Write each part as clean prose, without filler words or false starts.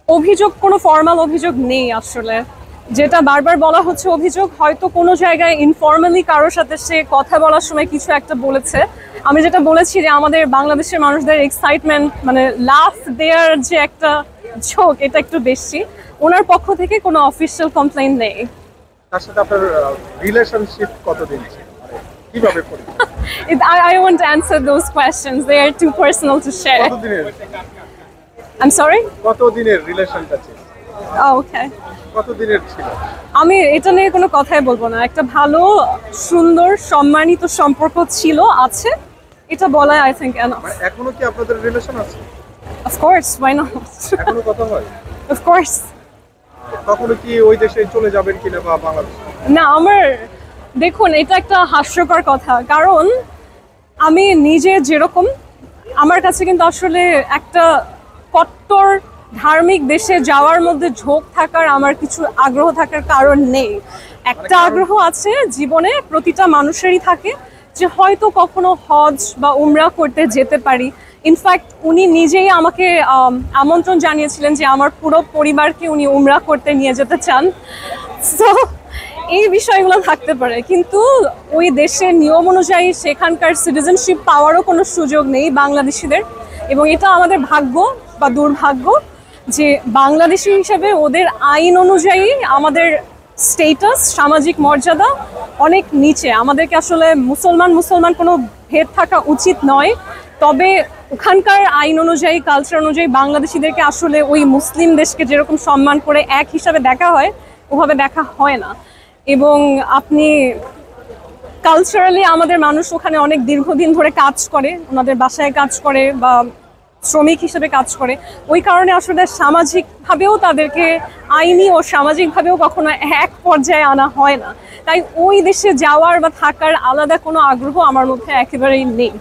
অভিযোগ কোনো ফর্মাল অভিযোগ নেই আসলে। যেটা বারবার বলা হচ্ছে অভিযোগ, হয়তো কোনো জায়গায় ইনফর্মালি কারোর সাথে সে কথা বলার সময় কিছু একটা বলেছে। আমি যেটা বলেছি যে আমাদের বাংলাদেশের মানুষদের এক্সাইটমেন্ট, মানে লাফ দেওয়ার যে একটা ঝোঁক, এটা একটু বেশি। ওনার পক্ষ থেকে কোনো অফিসিয়াল কমপ্লেইন নেই। তার সাথে আপনার রিলেশনশিপ কতদিন ছিল, মানে কিভাবে পরিচয়? I won't answer those questions. They are too personal to share. কতদিনের I'm sorry? কতদিনের রিলেশনটা ছিল? Oh, okay. কতদিনের ছিল? আমি এটা নিয়ে কোনো কথাই বলবো না। একটা ভালো, সুন্দর, সম্মানিত সম্পর্ক ছিল, আছে, এটা বলা আই থিঙ্ক এনাফ। মানে এখনো কি আপনাদের রিলেশন আছে? Of course, why not? এখনো কথা হয়? Of course. কখনো কি ওই দেশে চলে যাবেন কিনা বা বাংলাদেশে? না, আমার দেখুন, এটা একটা হাস্যকর কথা, কারণ আমি নিজে যেরকম, আমার কাছে কিন্তু আসলে একটা কট্টর ধার্মিক দেশে যাওয়ার মধ্যে ঝোঁক থাকার, আমার কিছু আগ্রহ থাকার কারণ নেই। একটা আগ্রহ আছে জীবনে, প্রতিটা মানুষেরই থাকে, যে হয়তো কখনো হজ বা উমরা করতে যেতে পারি। ইনফ্যাক্ট উনি নিজেই আমাকে আমন্ত্রণ জানিয়েছিলেন যে আমার পুরো পরিবারকে উনি উমরা করতে নিয়ে যেতে চান। সো এই বিষয়গুলো থাকতে পারে, কিন্তু ওই দেশের নিয়ম অনুযায়ী সেখানকার সিটিজেনশিপ পাওয়ারও কোনো সুযোগ নেই বাংলাদেশিদের। এবং এটা আমাদের ভাগ্য বা দুর্ভাগ্য যে বাংলাদেশি হিসেবে ওদের আইন অনুযায়ী আমাদের স্টেটাস, সামাজিক মর্যাদা অনেক নিচে। আমাদেরকে আসলে মুসলমান কোনো ভেদ থাকা উচিত নয়, তবে ওখানকার আইন অনুযায়ী, কালচার অনুযায়ী বাংলাদেশিদেরকে আসলে ওই মুসলিম দেশকে যেরকম সম্মান করে এক হিসাবে দেখা হয়, ওভাবে দেখা হয় না। এবং আপনি কালচারালি আমাদের মানুষ ওখানে অনেক দীর্ঘদিন ধরে কাজ করে, ওনাদের বাসায় কাজ করে বা শ্রমিক হিসেবে কাজ করে। ওই কারণে আসলে সামাজিকভাবেও তাদেরকে আইনি ও সামাজিকভাবেও কখনো এক পর্যায়ে আনা হয় না। তাই ওই দেশে যাওয়ার বা থাকার আলাদা কোনো আগ্রহ আমার মধ্যে একেবারেই নেই।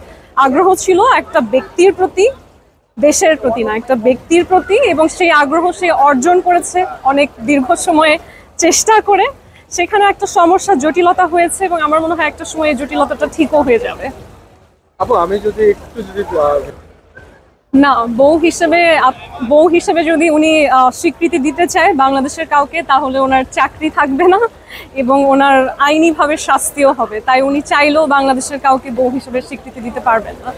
আগ্রহ ছিল একটা ব্যক্তির প্রতি, দেশের প্রতি না, একটা ব্যক্তির প্রতি। এবং সেই আগ্রহ সে অর্জন করেছে অনেক দীর্ঘ সময়ে চেষ্টা করে। সেখানে একটা সমস্যা, জটিলতা হয়েছে, এবং আমার মনে হয় একটা সময় এই জটিলতাটা ঠিকও হয়ে যাবে। আপু আমি যদি একটু যদি না, বউ হিসেবে যদি উনি স্বীকৃতি দিতে চায় বাংলাদেশের কাউকে, তাহলে ওনার চাকরি থাকবে না এবং ওনার আইনিভাবে শাস্তিও হবে। তাই উনি চাইলেও বাংলাদেশের কাউকে বউ হিসেবে স্বীকৃতি দিতে পারবেন না।